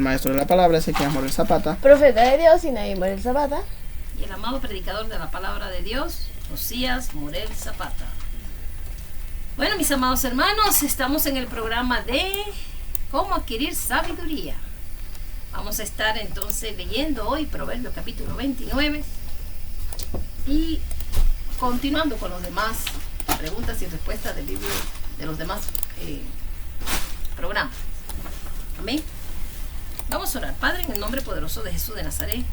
maestro de la palabra, Ezequiel Morel Zapata, profeta de Dios, Sinaí Morel Zapata, y el amado predicador de la palabra de Dios, Josías Morel Zapata. Bueno, mis amados hermanos, estamos en el programa de cómo adquirir sabiduría. Vamos a estar entonces leyendo hoy Proverbios capítulo 29 y continuando con los demás preguntas y respuestas del libro de los demás programas. Amén. Vamos a orar. Padre, en el nombre poderoso de Jesús de Nazaret,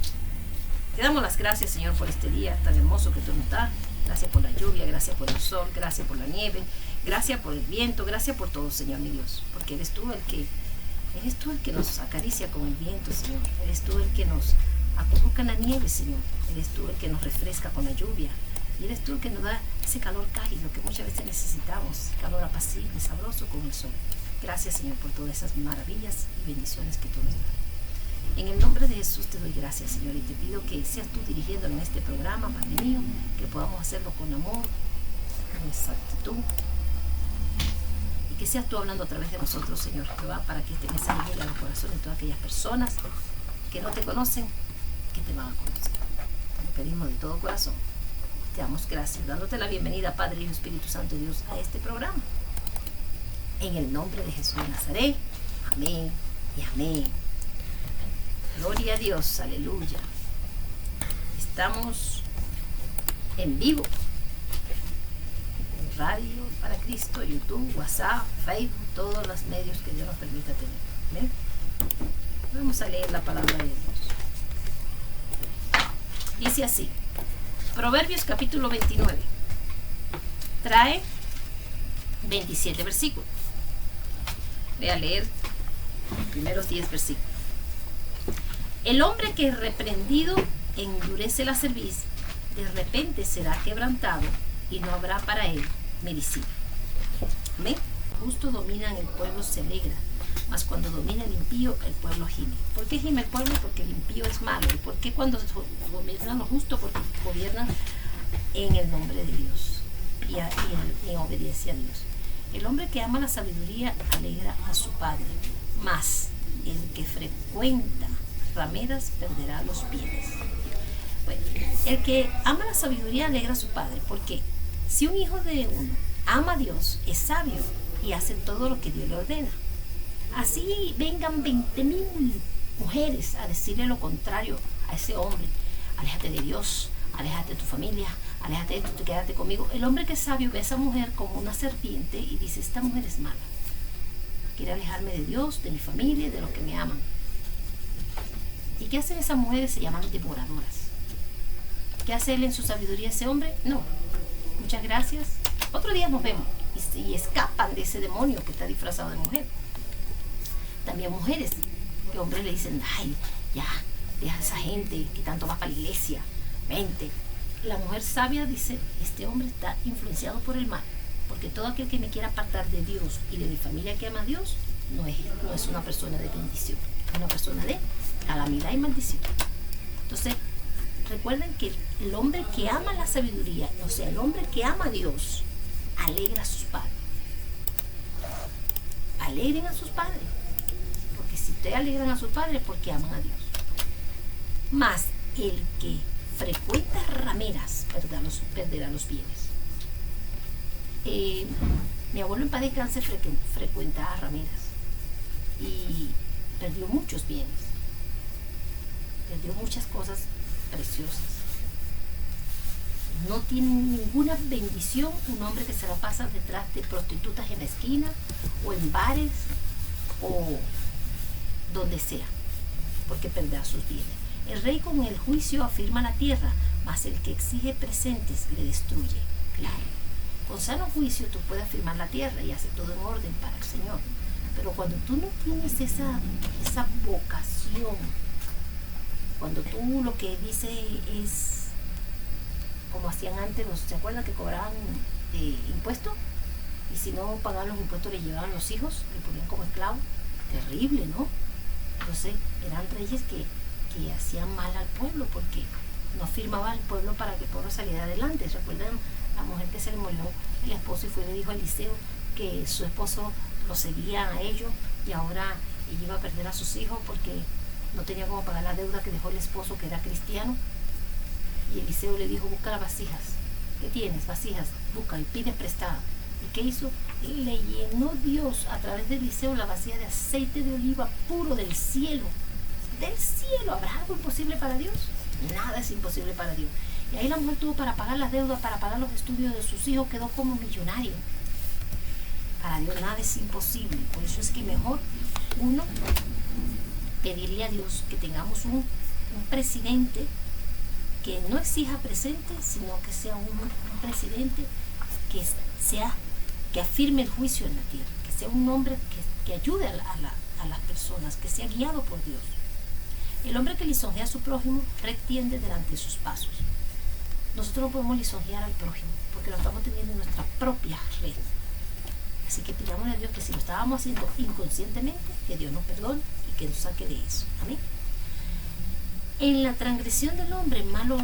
te damos las gracias, Señor, por este día tan hermoso que tú nos das. Gracias por la lluvia, gracias por el sol, gracias por la nieve, gracias por el viento, gracias por todo, Señor mi Dios, porque eres tú el que nos acaricia con el viento, Señor. Eres tú el que nos acurruca en la nieve, Señor. Eres tú el que nos refresca con la lluvia. Y eres tú el que nos da ese calor cálido que muchas veces necesitamos, calor apacible, sabroso con el sol. Gracias, Señor, por todas esas maravillas y bendiciones que tú nos das. En el nombre de Jesús te doy gracias, Señor, y te pido que seas tú dirigiéndonos en este programa, Padre mío, que podamos hacerlo con amor, con exactitud, y que seas tú hablando a través de nosotros, Señor Jehová, para que este mensaje llegue a los corazones de todas aquellas personas que no te conocen, que te van a conocer. Te lo pedimos de todo corazón. Te damos gracias, dándote la bienvenida, Padre y Espíritu Santo de Dios, a este programa. En el nombre de Jesús de Nazaret. Amén y amén. Gloria a Dios, aleluya. Estamos en vivo. En Radio para Cristo, YouTube, WhatsApp, Facebook, todos los medios que Dios nos permita tener. ¿Ven? Vamos a leer la palabra de Dios. Dice así. Proverbios capítulo 29 trae 27 versículos. Voy a leer los primeros 10 versículos. El hombre que reprendido endurece la cerviz, de repente será quebrantado y no habrá para él medicina. Amén. Justo dominan, el pueblo se alegra, mas cuando domina el impío, el pueblo gime. ¿Por qué gime el pueblo? Porque el impío es malo. ¿Y por qué cuando gobiernan los justos? Porque gobiernan en el nombre de Dios y en obediencia a Dios. El hombre que ama la sabiduría alegra a su padre, mas el que frecuenta rameras perderá los bienes. Bueno, el que ama la sabiduría alegra a su padre, porque si un hijo de uno ama a Dios, es sabio y hace todo lo que Dios le ordena. Así vengan 20,000 mujeres a decirle lo contrario a ese hombre: aléjate de Dios, aléjate de tu familia, aléjate de esto, quédate conmigo. El hombre que es sabio ve a esa mujer como una serpiente y dice: esta mujer es mala, quiere alejarme de Dios, de mi familia y de los que me aman. ¿Y qué hacen esas mujeres? Se llaman devoradoras. ¿Qué hace él en su sabiduría, ese hombre? No, muchas gracias, otro día nos vemos, y escapan de ese demonio que está disfrazado de mujer. También mujeres, que hombres le dicen: ay, ya, deja a esa gente que tanto va para la iglesia, vente. La mujer sabia dice: este hombre está influenciado por el mal, porque todo aquel que me quiera apartar de Dios y de mi familia que ama a Dios, no es una persona de bendición, es una persona de calamidad y maldición. Entonces, recuerden que el hombre que ama la sabiduría, o sea, el hombre que ama a Dios, alegra a sus padres. Alegren a sus padres, porque si ustedes alegran a sus padres, porque aman a Dios. Mas el que frecuenta rameras perderá los bienes. Mi abuelo en paz descanse frecuentaba rameras y perdió muchos bienes, perdió muchas cosas preciosas. No tiene ninguna bendición un hombre que se la pasa detrás de prostitutas en la esquina o en bares o donde sea, porque perderá sus bienes. El rey con el juicio afirma la tierra, mas el que exige presentes le destruye. Claro, con sano juicio tú puedes afirmar la tierra y hacer todo en orden para el Señor. Pero cuando tú no tienes esa vocación, cuando tú lo que dices es como hacían antes, ¿se acuerdan que cobraban impuestos? Y si no pagaban los impuestos le llevaban los hijos, le ponían como esclavos. Terrible, ¿no? Entonces eran reyes que hacían mal al pueblo porque no firmaba al pueblo para que el pueblo saliera adelante. ¿Recuerdan la mujer que se le murió el esposo y fue y le dijo a Eliseo que su esposo lo seguía a ellos y ahora y iba a perder a sus hijos porque no tenía cómo pagar la deuda que dejó el esposo, que era cristiano. Y Eliseo le dijo, busca las vasijas. ¿Qué tienes? Vasijas, busca y pide prestada. ¿Y qué hizo? Y le llenó Dios a través de Eliseo la vasija de aceite de oliva puro del cielo. Del cielo. ¿Habrá algo imposible para Dios? Nada es imposible para Dios. Y ahí la mujer tuvo para pagar las deudas, para pagar los estudios de sus hijos, quedó como millonario. Para Dios nada es imposible. Por eso es que mejor uno pedirle a Dios que tengamos un presidente que no exija presente, sino que sea un presidente que afirme el juicio en la tierra, que sea un hombre que ayude a las personas, que sea guiado por Dios. El hombre que lisonjea a su prójimo retiende delante de sus pasos. Nosotros no podemos lisonjear al prójimo porque lo estamos teniendo en nuestra propia red. Así que pidámosle a Dios que si lo estábamos haciendo inconscientemente, que Dios nos perdone y que nos saque de eso. Amén. En la transgresión del hombre malo,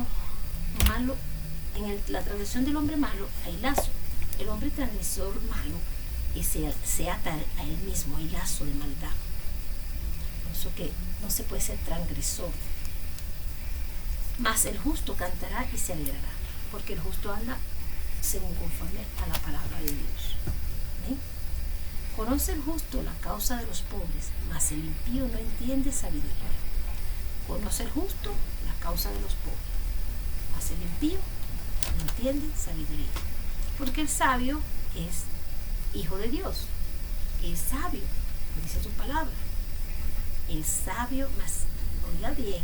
la transgresión del hombre malo hay lazo. El hombre transgresor malo se ata a él mismo, hay lazo de maldad. Por eso que no se puede ser transgresor. Mas el justo cantará y se alegrará, porque el justo anda según conforme a la palabra de Dios. ¿Amén? Conoce el justo la causa de los pobres, mas el impío no entiende sabiduría. Conoce el justo la causa de los pobres, mas el impío no entiende sabiduría. Porque el sabio es hijo de Dios, es sabio, dice su palabra. El sabio, mas, oiga bien,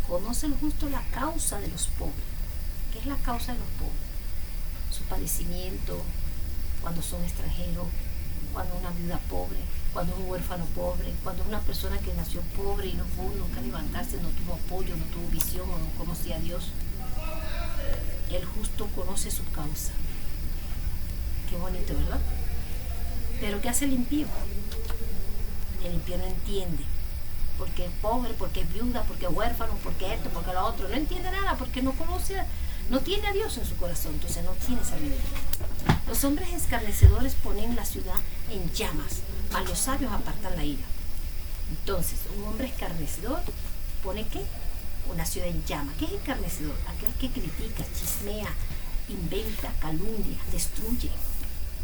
conoce el justo la causa de los pobres. ¿Qué es la causa de los pobres? Su padecimiento, cuando son extranjeros, cuando una viuda pobre, cuando es un huérfano pobre, cuando es una persona que nació pobre y no pudo nunca levantarse, no tuvo apoyo, no tuvo visión o no conocía a Dios. El justo conoce su causa. Qué bonito, ¿verdad? Pero ¿qué hace el impío? El impío no entiende. Porque es pobre, porque es viuda, porque es huérfano, porque esto, porque lo otro. No entiende nada porque no conoce, no tiene a Dios en su corazón, entonces no tiene sabiduría. Los hombres escarnecedores ponen la ciudad en llamas, mas los sabios apartan la ira. Entonces, un hombre escarnecedor pone ¿qué? Una ciudad en llamas. ¿Qué es escarnecedor? Aquel que critica, chismea, inventa, calumnia, destruye,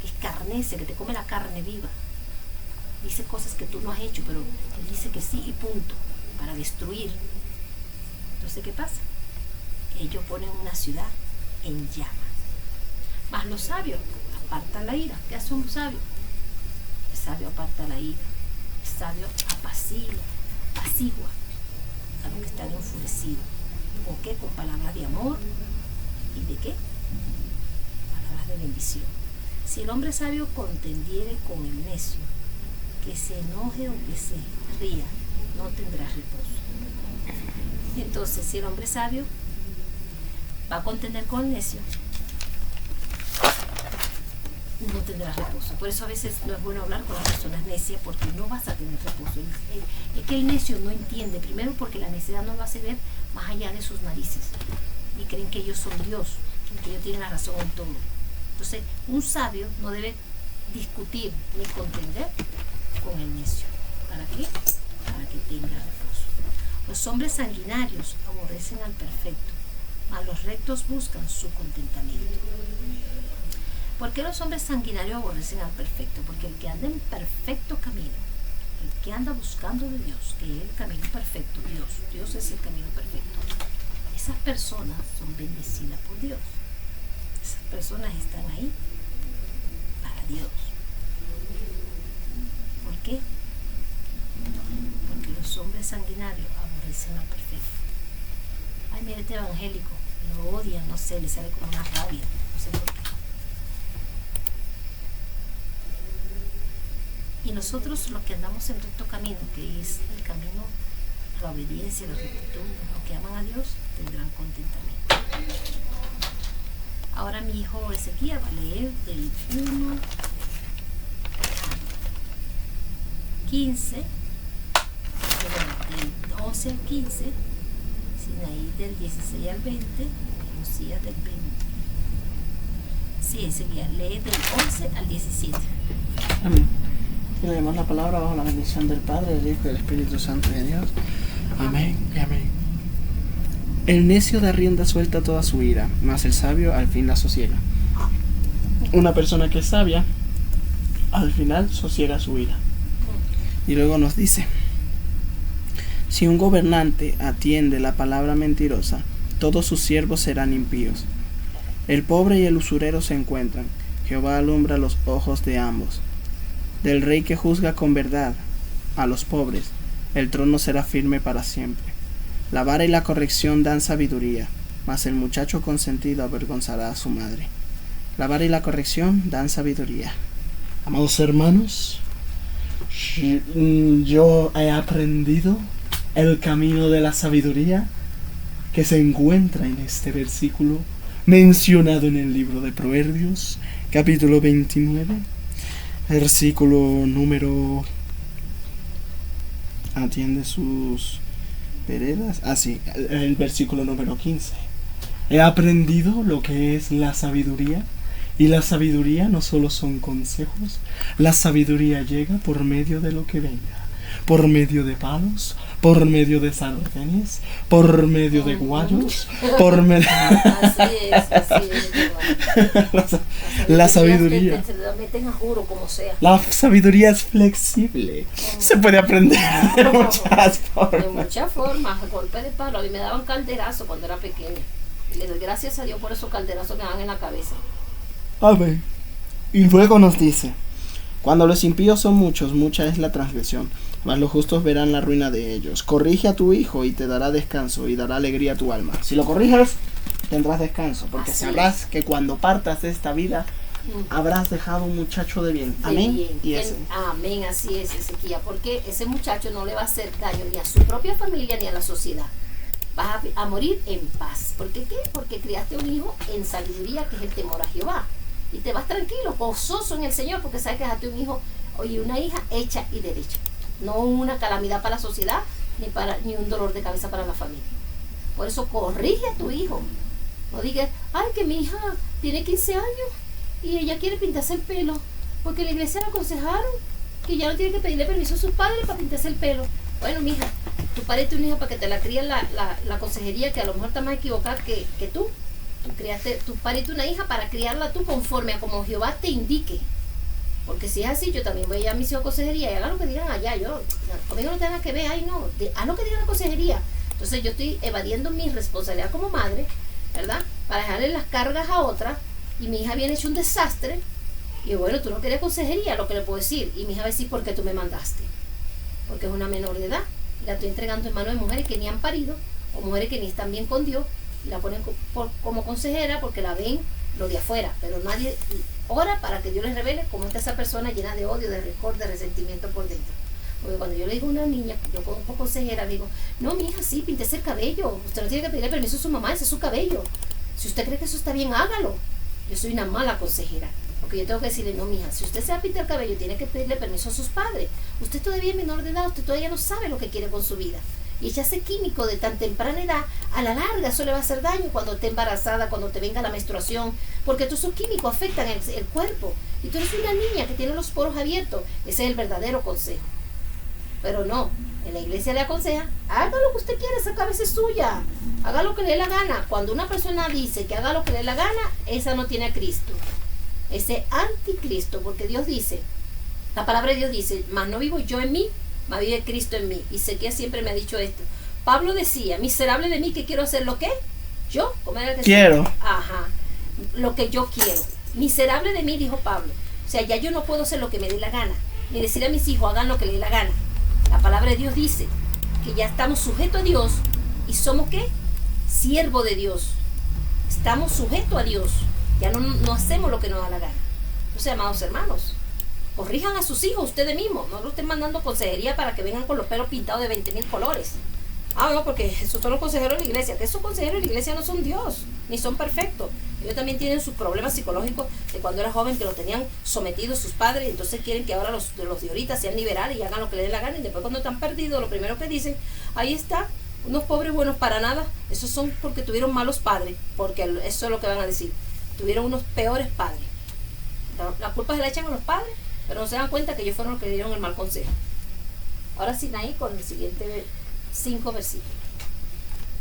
que escarnece, que te come la carne viva. Dice cosas que tú no has hecho, pero él dice que sí y punto, para destruir. Entonces, ¿qué pasa? Ellos ponen una ciudad en llamas. Mas los sabios apartan la ira. ¿Qué hace un sabio? El sabio aparta la ira. El sabio apacigua a los que están enfurecidos. ¿Con qué? Con palabras de amor. ¿Y de qué? Palabras de bendición. Si el hombre sabio contendiere con el necio, que se enoje o que se ría, no tendrá reposo. Entonces, si el hombre sabio va a contender con el necio, no tendrás reposo. Por eso a veces no es bueno hablar con las personas necias, porque no vas a tener reposo. Es que el necio no entiende, primero porque la necedad no lo hace ver más allá de sus narices y creen que ellos son Dios, que ellos tienen la razón en todo. Entonces, un sabio no debe discutir ni contender con el necio. ¿Para qué? Para que tenga reposo. Los hombres sanguinarios aborrecen al perfecto, mas los rectos buscan su contentamiento. ¿Por qué los hombres sanguinarios aborrecen al perfecto? Porque el que anda en perfecto camino, el que anda buscando de Dios, que es el camino perfecto, Dios es el camino perfecto, esas personas son bendecidas por Dios. Esas personas están ahí para Dios. ¿Por qué? Porque los hombres sanguinarios aborrecen al perfecto. Ay, mire este evangélico, lo odian, no sé, le sale como una rabia, no sé por qué. Y nosotros los que andamos en recto camino, que es el camino a la obediencia, a la rectitud, los que aman a Dios, tendrán contentamiento. Ahora mi hijo Ezequiel va a leer del 1:15, del 11 al 15, Sinaí del 16 al 20, Josías del 20. Sí, Ezequiel lee del 11 al 17. Amén. Y leemos la palabra bajo la bendición del Padre, del Hijo y del Espíritu Santo de Dios. Amén y amén. El necio da rienda suelta a toda su ira, mas el sabio al fin la sosiega. Una persona que es sabia, al final sosiega su ira. Y luego nos dice: si un gobernante atiende la palabra mentirosa, todos sus siervos serán impíos. El pobre y el usurero se encuentran. Jehová alumbra los ojos de ambos. Del rey que juzga con verdad a los pobres, el trono será firme para siempre. La vara y la corrección dan sabiduría, mas el muchacho consentido avergonzará a su madre. La vara y la corrección dan sabiduría. Amados hermanos, yo he aprendido el camino de la sabiduría que se encuentra en este versículo mencionado en el libro de Proverbios, capítulo 29, versículo número... Atiende sus veredas. Sí, el versículo número 15. He aprendido lo que es la sabiduría. Y la sabiduría no solo son consejos. La sabiduría llega por medio de lo que venga. Por medio de palos, por medio de sartenes, por medio de guayos, por medio... Así es. La sabiduría. Se la meten a juro como sea. La sabiduría es flexible. Se puede aprender de muchas De formas. muchas formas, golpe de palo. A mí me daban calderazo cuando era pequeña. Y le doy gracias a Dios por esos calderazos que me dan en la cabeza. Amén. Y luego nos dice: cuando los impíos son muchos, mucha es la transgresión, mas los justos verán la ruina de ellos. Corrige a tu hijo y te dará descanso y dará alegría a tu alma. Si lo corriges, tendrás descanso, porque Así sabrás que cuando partas de esta vida habrás dejado un muchacho de bien. Amén. Bien. Y ese. Amén, así es, Ezequiel, porque ese muchacho no le va a hacer daño ni a su propia familia ni a la sociedad. Vas a morir en paz. ¿Por qué qué? Porque criaste un hijo en sabiduría, que es el temor a Jehová. Y te vas tranquilo, gozoso en el Señor, porque sabes que dejaste un hijo y una hija hecha y derecha. No una calamidad para la sociedad, ni un dolor de cabeza para la familia. Por eso corrige a tu hijo. No digas, ay, que mi hija tiene 15 años y ella quiere pintarse el pelo, porque la iglesia le aconsejaron que ya no tiene que pedirle permiso a sus padres para pintarse el pelo. Bueno, mija, tú pariste una hija para que te la críe la consejería, que a lo mejor está más equivocada que tú. Tú pariste una hija para criarla tú conforme a como Jehová te indique. Porque si es así, yo también voy allá a mis hijos a consejería y hagan lo que digan allá. Conmigo no tengo nada que ver, ay no, haz lo que diga la consejería. Entonces yo estoy evadiendo mi responsabilidad como madre, ¿verdad? Para dejarle las cargas a otra, y mi hija viene hecho un desastre. Y bueno, tú no querías consejería, lo que le puedo decir. Y mi hija va a decir, ¿por qué tú me mandaste? Porque es una menor de edad. Y la estoy entregando en manos de mujeres que ni han parido, o mujeres que ni están bien con Dios, y la ponen como consejera porque la ven lo de afuera, pero nadie ora para que Dios les revele cómo está esa persona llena de odio, de rencor, de resentimiento por dentro. Porque cuando yo le digo a una niña, yo como consejera, le digo, no, mi hija, sí, píntese el cabello, usted no tiene que pedirle permiso a su mamá, ese es su cabello. Si usted cree que eso está bien, hágalo. Yo soy una mala consejera, porque yo tengo que decirle, no, mija, si usted se va a pintar el cabello, tiene que pedirle permiso a sus padres. Usted todavía es menor de edad, usted todavía no sabe lo que quiere con su vida. Y echarse químico de tan temprana edad, a la larga eso le va a hacer daño cuando esté embarazada, cuando te venga la menstruación, porque todos esos químicos afectan el cuerpo. Y tú eres una niña que tiene los poros abiertos. Ese es el verdadero consejo. Pero no, en la iglesia le aconseja, haga lo que usted quiera, esa cabeza es suya, haga lo que le dé la gana. Cuando una persona dice que haga lo que le dé la gana, esa no tiene a Cristo. Ese anticristo, porque Dios dice, la palabra de Dios dice, mas no vivo yo en mí, mas vive Cristo en mí. Y sé que siempre me ha dicho esto. Pablo decía, miserable de mí, que quiero hacer lo que yo, ¿cómo era que quiero. Ajá, lo que yo quiero. Miserable de mí, dijo Pablo. O sea, ya yo no puedo hacer lo que me dé la gana, ni decir a mis hijos, hagan lo que les dé la gana. La palabra de Dios dice que ya estamos sujetos a Dios. ¿Y somos qué? Siervo de Dios. Estamos sujetos a Dios. Ya no hacemos lo que nos da la gana. Entonces, amados hermanos, corrijan a sus hijos ustedes mismos. No los estén mandando consejería para que vengan con los pelos pintados de 20,000 colores. No, porque esos son los consejeros de la iglesia. Que esos consejeros de la iglesia no son Dios, ni son perfectos. Ellos también tienen sus problemas psicológicos de cuando era joven, que los tenían sometidos sus padres, y entonces quieren que ahora los de ahorita sean liberales y hagan lo que les dé la gana. Y después, cuando están perdidos, lo primero que dicen, ahí está, unos pobres buenos para nada. Esos son porque tuvieron malos padres, porque eso es lo que van a decir. Tuvieron unos peores padres. La culpa se la echan a los padres, pero no se dan cuenta que ellos fueron los que dieron el mal consejo. Ahora Sinaí con el siguiente 5 versículos.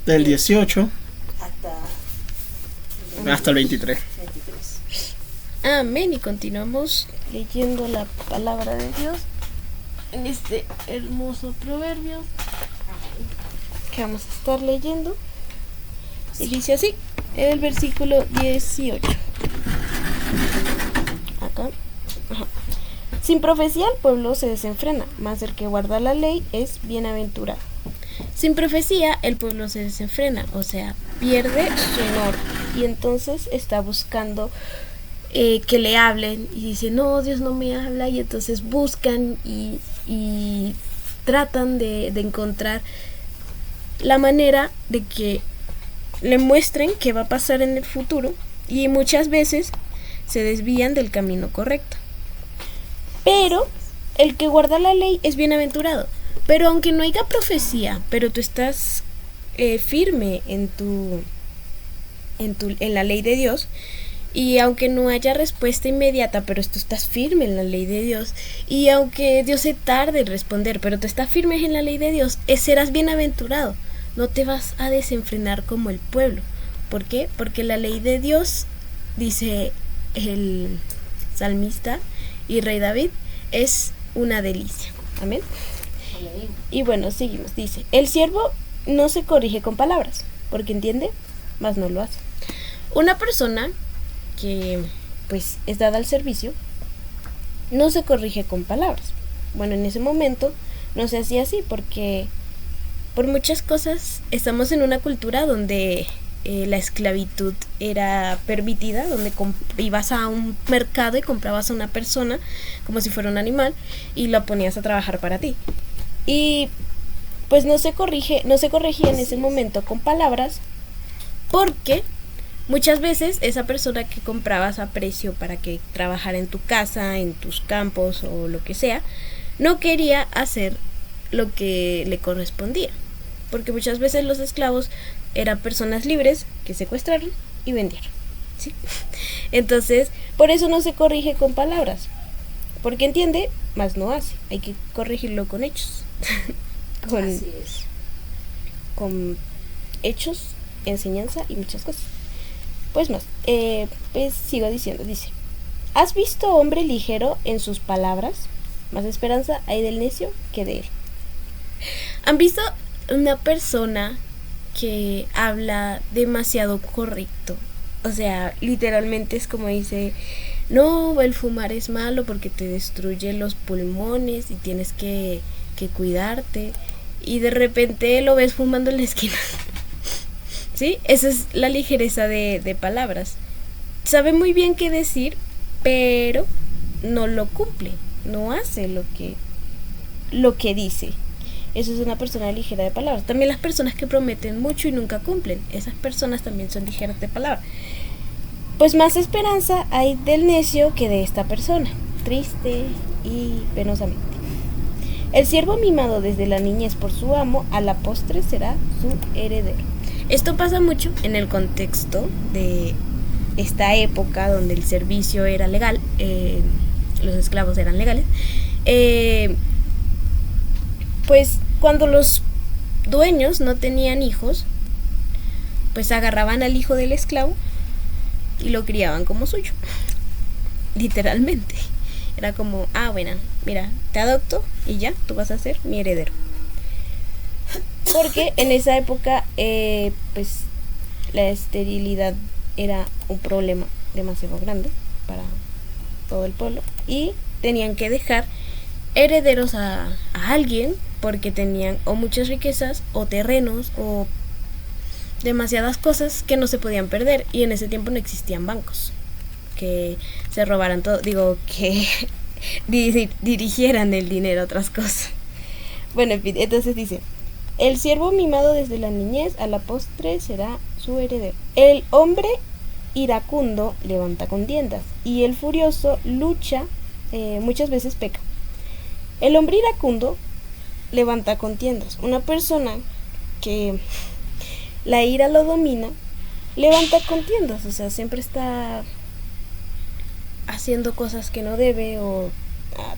Del 18 hasta el 23. 23. Amén. Y continuamos leyendo la palabra de Dios en este hermoso proverbio que vamos a estar leyendo. Y dice así, el versículo 18. Acá. Ajá. Sin profecía el pueblo se desenfrena, mas el que guarda la ley es bienaventurado. Sin profecía el pueblo se desenfrena, o sea, pierde su honor y entonces está buscando que le hablen y dice, no, Dios no me habla, y entonces buscan y tratan de encontrar la manera de que le muestren qué va a pasar en el futuro, y muchas veces se desvían del camino correcto. Pero el que guarda la ley es bienaventurado. Pero aunque no haya profecía, pero tú estás firme en la ley de Dios, y aunque no haya respuesta inmediata, pero tú estás firme en la ley de Dios, y aunque Dios se tarde en responder, pero tú estás firme en la ley de Dios, serás bienaventurado. No te vas a desenfrenar como el pueblo. ¿Por qué? Porque la ley de Dios, dice el salmista y rey David, es una delicia. Amén. Y bueno, seguimos. Dice, el siervo no se corrige con palabras, porque entiende, mas no lo hace. Una persona que pues es dada al servicio no se corrige con palabras. Bueno, en ese momento no se hacía así, porque por muchas cosas estamos en una cultura donde la esclavitud era permitida, donde ibas a un mercado y comprabas a una persona como si fuera un animal y la ponías a trabajar para ti. Y pues no se corregía en ese momento con palabras, porque muchas veces esa persona que comprabas a precio para que trabajara en tu casa, en tus campos o lo que sea, no quería hacer lo que le correspondía, porque muchas veces los esclavos eran personas libres que secuestraron y vendieron, ¿sí? Entonces, por eso no se corrige con palabras, porque entiende, mas no hace. Hay que corregirlo con hechos. Así es. Con hechos, enseñanza y muchas cosas. Pues más, pues sigo diciendo, dice, ¿has visto hombre ligero en sus palabras? Más esperanza hay del necio que de él. ¿Han visto una persona que habla demasiado correcto? O sea, literalmente es como dice, no, el fumar es malo porque te destruye los pulmones y tienes que cuidarte, y de repente lo ves fumando en la esquina. ¿Sí? Esa es la ligereza de palabras. Sabe muy bien qué decir, pero no lo cumple, no hace lo que dice. Eso es una persona ligera de palabras. También las personas que prometen mucho y nunca cumplen, esas personas también son ligeras de palabras. Pues más esperanza hay del necio que de esta persona, triste y penosamente. El siervo mimado desde la niñez por su amo, a la postre será su heredero. Esto pasa mucho en el contexto de esta época donde el servicio era legal, los esclavos eran legales. Pues cuando los dueños no tenían hijos, pues agarraban al hijo del esclavo y lo criaban como suyo, literalmente. Era como, bueno, mira, te adopto y ya, tú vas a ser mi heredero. Porque en esa época, pues la esterilidad era un problema demasiado grande para todo el pueblo, y tenían que dejar herederos a alguien porque tenían o muchas riquezas o terrenos o demasiadas cosas que no se podían perder, y en ese tiempo no existían bancos que se robaran todo, que dirigieran el dinero a otras cosas. Bueno, entonces dice, el siervo mimado desde la niñez, a la postre será su heredero. El hombre iracundo levanta contiendas, y el furioso lucha, muchas veces peca. El hombre iracundo levanta contiendas. Una persona que la ira lo domina, levanta contiendas, o sea, siempre está haciendo cosas que no debe o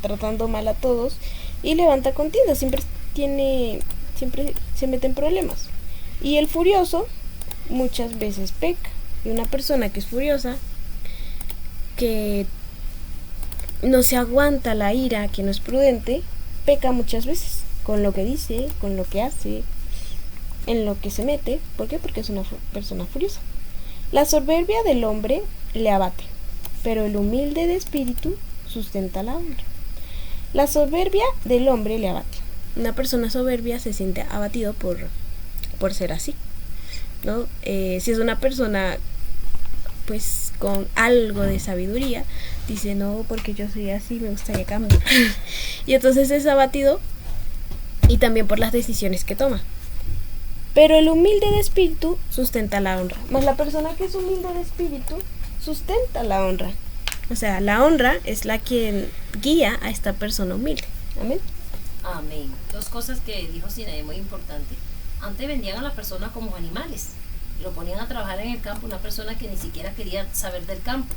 tratando mal a todos y levanta contienda, siempre se mete en problemas. Y el furioso muchas veces peca. Y una persona que es furiosa, que no se aguanta la ira, que no es prudente, peca muchas veces con lo que dice, con lo que hace, en lo que se mete. ¿Por qué? Porque es una persona furiosa. La soberbia del hombre le abate, pero el humilde de espíritu sustenta la honra. La soberbia del hombre le abate. Una persona soberbia se siente abatido por ser así, ¿no? Si es una persona pues con algo de sabiduría, dice, no, porque yo soy así, me gustaría cambiar. Y entonces es abatido, y también por las decisiones que toma. Pero el humilde de espíritu sustenta la honra. Más la persona que es humilde de espíritu sustenta la honra. O sea, la honra es la que guía a esta persona humilde. Amén. Amén. Dos cosas que dijo Sinaí muy importante. Antes vendían a las personas como animales y lo ponían a trabajar en el campo, una persona que ni siquiera quería saber del campo,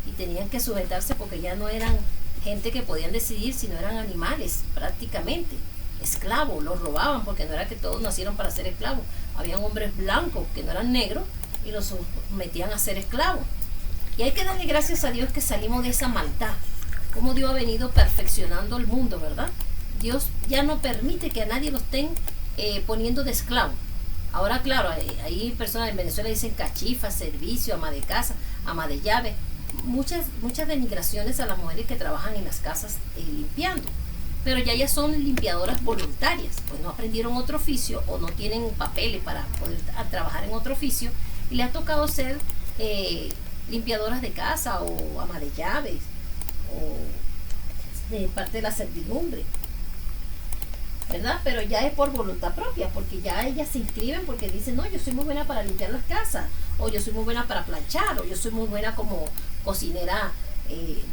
y tenían que sujetarse porque ya no eran gente que podían decidir, sino eran animales prácticamente, esclavos. Los robaban porque no era que todos nacieron para ser esclavos. Habían hombres blancos que no eran negros y los metían a ser esclavos. Y hay que darle gracias a Dios que salimos de esa maldad, como Dios ha venido perfeccionando el mundo, ¿verdad? Dios ya no permite que a nadie lo estén poniendo de esclavo. Ahora, claro, hay personas en Venezuela que dicen cachifa, servicio, ama de casa, ama de llave. Muchas denigraciones a las mujeres que trabajan en las casas limpiando. Pero ya ellas son limpiadoras voluntarias, pues no aprendieron otro oficio o no tienen papeles para poder trabajar en otro oficio, y le ha tocado ser limpiadoras de casa o ama de llaves o de parte de la servidumbre, ¿verdad? Pero ya es por voluntad propia, porque ya ellas se inscriben porque dicen, no, yo soy muy buena para limpiar las casas, o yo soy muy buena para planchar, o yo soy muy buena como cocinera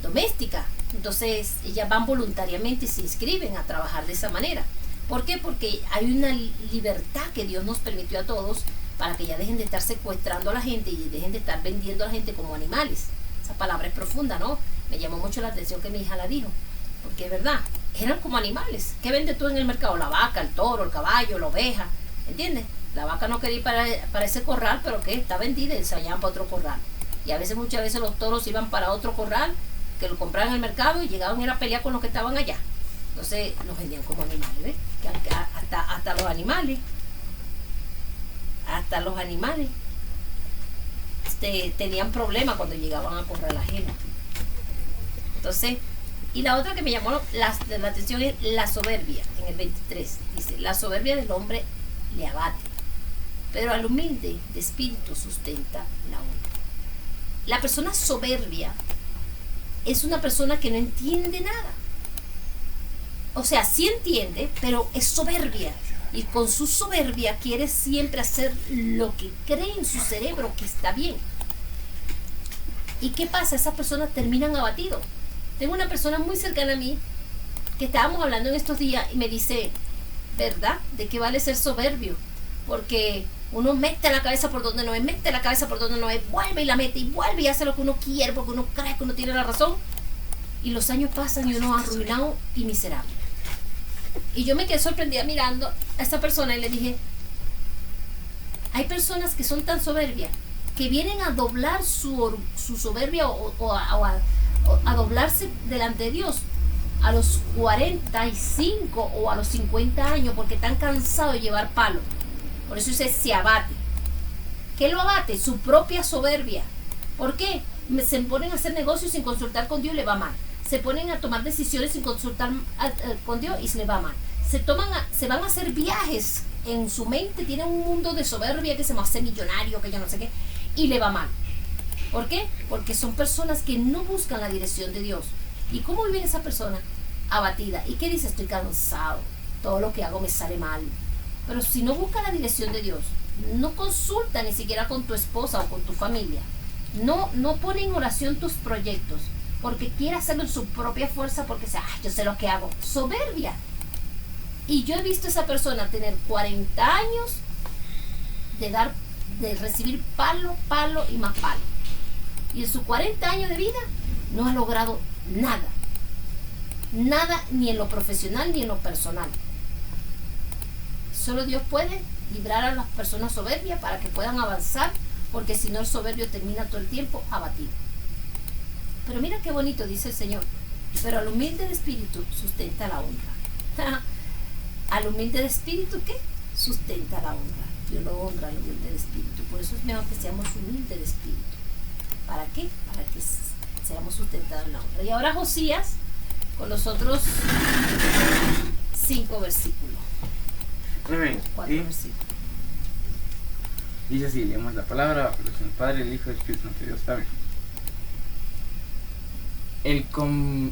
doméstica. Entonces ellas van voluntariamente y se inscriben a trabajar de esa manera. ¿Por qué? Porque hay una libertad que Dios nos permitió a todos para que ya dejen de estar secuestrando a la gente y dejen de estar vendiendo a la gente como animales. Esa palabra es profunda, ¿no? Me llamó mucho la atención que mi hija la dijo, porque es verdad, eran como animales. ¿Qué vendes tú en el mercado? La vaca, el toro, el caballo, la oveja, ¿entiendes? La vaca no quería ir para ese corral, pero ¿qué? Está vendida y se vayan para otro corral. Y muchas veces los toros iban para otro corral que lo compraban en el mercado y llegaban a ir a pelear con los que estaban allá. Entonces los vendían como animales, ¿ves? Que hasta los animales tenían problemas cuando llegaban a correr la gente. Entonces, y la otra que me llamó la atención es la soberbia. En el 23 dice, la soberbia del hombre le abate, pero al humilde de espíritu sustenta la honra. La persona soberbia es una persona que no entiende nada. O sea, sí entiende, pero es soberbia. Y con su soberbia quiere siempre hacer lo que cree en su cerebro que está bien. ¿Y qué pasa? Esas personas terminan abatidos. Tengo una persona muy cercana a mí que estábamos hablando en estos días y me dice, ¿verdad? ¿De qué vale ser soberbio? Porque uno mete la cabeza por donde no es, vuelve y la mete y vuelve y hace lo que uno quiere porque uno cree que uno tiene la razón. Y los años pasan y uno arruinado y miserable. Y yo me quedé sorprendida mirando a esta persona y le dije, hay personas que son tan soberbias que vienen a doblar su soberbia o a doblarse delante de Dios a los 45 o a los 50 años porque están cansados de llevar palo. Por eso dice, se abate. ¿Qué lo abate? Su propia soberbia. ¿Por qué? Se ponen a hacer negocios sin consultar con Dios y le va mal. Se ponen a tomar decisiones sin consultar con Dios y se le va mal. Se van a hacer viajes en su mente, tienen un mundo de soberbia que se va a hacer millonario, que yo no sé qué, y le va mal. ¿Por qué? Porque son personas que no buscan la dirección de Dios. ¿Y cómo vive esa persona? Abatida. ¿Y qué dice? Estoy cansado, todo lo que hago me sale mal. Pero si no busca la dirección de Dios, no consulta ni siquiera con tu esposa o con tu familia, no pone en oración tus proyectos, porque quiere hacerlo en su propia fuerza, porque yo sé lo que hago. Soberbia. Y yo he visto a esa persona tener 40 años de recibir palo y más palo. Y en sus 40 años de vida no ha logrado nada. Nada, ni en lo profesional ni en lo personal. Solo Dios puede librar a las personas soberbias para que puedan avanzar, porque si no el soberbio termina todo el tiempo abatido. Pero mira qué bonito dice el Señor: pero al humilde de espíritu sustenta la honra. Al humilde de espíritu, ¿qué? Sustenta la honra. Dios lo honra al humilde de espíritu. Por eso es mejor que seamos humildes de espíritu. ¿Para qué? Para que seamos sustentados en la honra. Y ahora Josías, con los otros 5 versículos. Amén. 4 Y versículos. dice así, leemos la palabra, el Padre, el Hijo y el Espíritu Santo de Dios. Amén.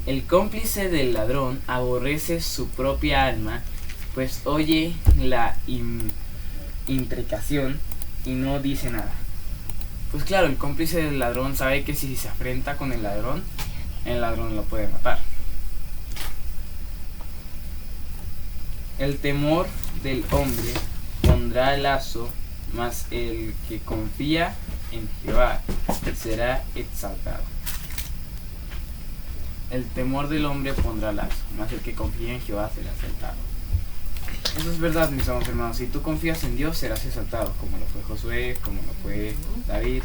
El cómplice del ladrón aborrece su propia alma, pues oye la imprecación y no dice nada. Pues claro, el cómplice del ladrón sabe que si se afrenta con el ladrón lo puede matar. El temor del hombre pondrá lazo, mas el que confía en Jehová será exaltado. El temor del hombre pondrá lazo, mas el que confía en Jehová será exaltado. Eso es verdad, mis amados hermanos. Si tú confías en Dios, serás exaltado, como lo fue Josué, como lo fue David,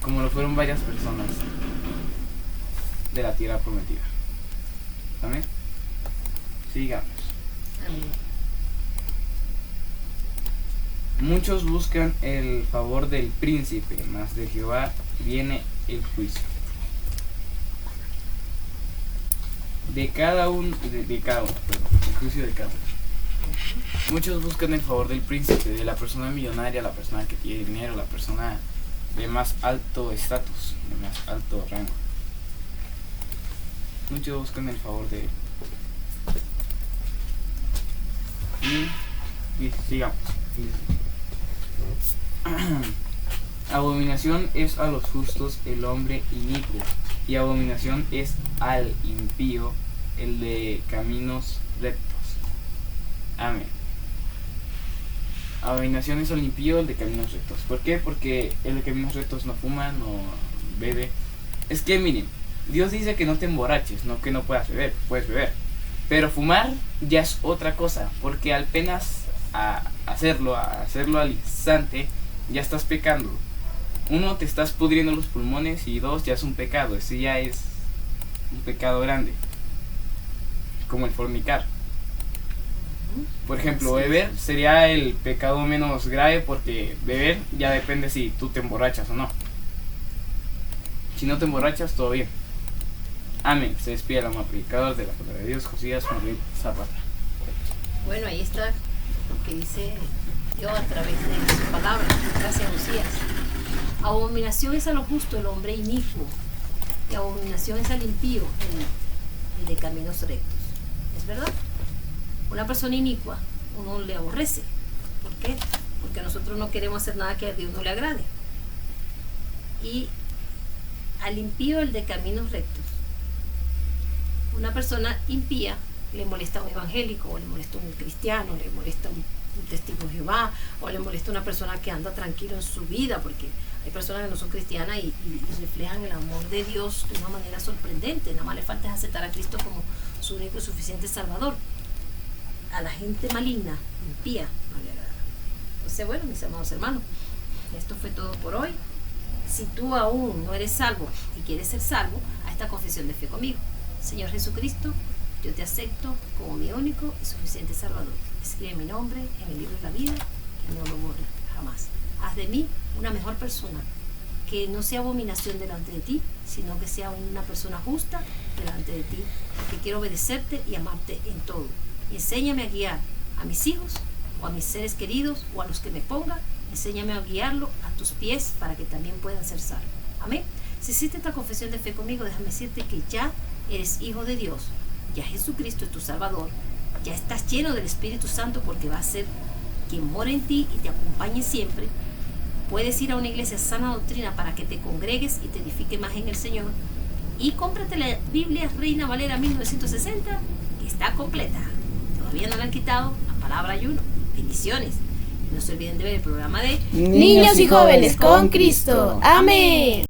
como lo fueron varias personas de la tierra prometida. ¿Amén? Sigamos. Amén. Muchos buscan el favor del príncipe, mas de Jehová viene el juicio. El juicio de cada uno. Muchos buscan el favor del príncipe, de la persona millonaria, la persona que tiene dinero, la persona de más alto estatus, de más alto rango. Muchos buscan el favor de él. Y sigamos. Abominación es a los justos el hombre inicuo, y abominación es al impío el de caminos rectos. Amén. Abominación es al impío el de caminos rectos. ¿Por qué? Porque el de caminos rectos no fuma, no bebe. Es que miren, Dios dice que no te emborraches, no que no puedas beber, puedes beber. Pero fumar ya es otra cosa, porque apenas a hacerlo al instante, ya estás pecando. 1, te estás pudriendo los pulmones, y 2, ya es un pecado. Ese ya es un pecado grande, como el fornicar. Por ejemplo, beber sería el pecado menos grave, porque beber ya depende si tú te emborrachas o no. Si no te emborrachas, todo bien. Amén. Se despide el amado predicador de la palabra de Dios, Josías Manuel Zapata. Bueno, ahí está lo que dice Dios a través de su palabra. Gracias, Josías. Abominación es a lo justo el hombre inicuo, y abominación es al impío el de caminos rectos. ¿Es verdad? Una persona inicua uno le aborrece. ¿Por qué? Porque nosotros no queremos hacer nada que a Dios no le agrade. Y al impío el de caminos rectos. Una persona impía le molesta a un evangélico, o le molesta a un cristiano, le molesta a un testigo de Jehová, o le molesta a una persona que anda tranquilo en su vida, porque hay personas que no son cristianas y reflejan el amor de Dios de una manera sorprendente. Nada más le falta es aceptar a Cristo como su único y suficiente Salvador. A la gente maligna, impía, no le agrada. Entonces, bueno, mis amados hermanos, esto fue todo por hoy. Si tú aún no eres salvo y quieres ser salvo, a esta confesión de fe conmigo. Señor Jesucristo, yo te acepto como mi único y suficiente Salvador. Escribe mi nombre en el libro de la vida, que no lo borre jamás. Haz de mí una mejor persona, que no sea abominación delante de ti, sino que sea una persona justa delante de ti, porque quiero obedecerte y amarte en todo. Y enséñame a guiar a mis hijos, o a mis seres queridos, o a los que me pongan. Enséñame a guiarlo a tus pies para que también puedan ser salvos. Amén. Si hiciste esta confesión de fe conmigo, déjame decirte que ya eres hijo de Dios. Ya Jesucristo es tu Salvador. Ya estás lleno del Espíritu Santo, porque va a ser quien mora en ti y te acompañe siempre. Puedes ir a una iglesia sana doctrina para que te congregues y te edifique más en el Señor. Y cómprate la Biblia Reina Valera 1960, que está completa. Todavía no la han quitado. La palabra ayuno. Bendiciones. Y no se olviden de ver el programa de Niños y jóvenes con Cristo. Amén.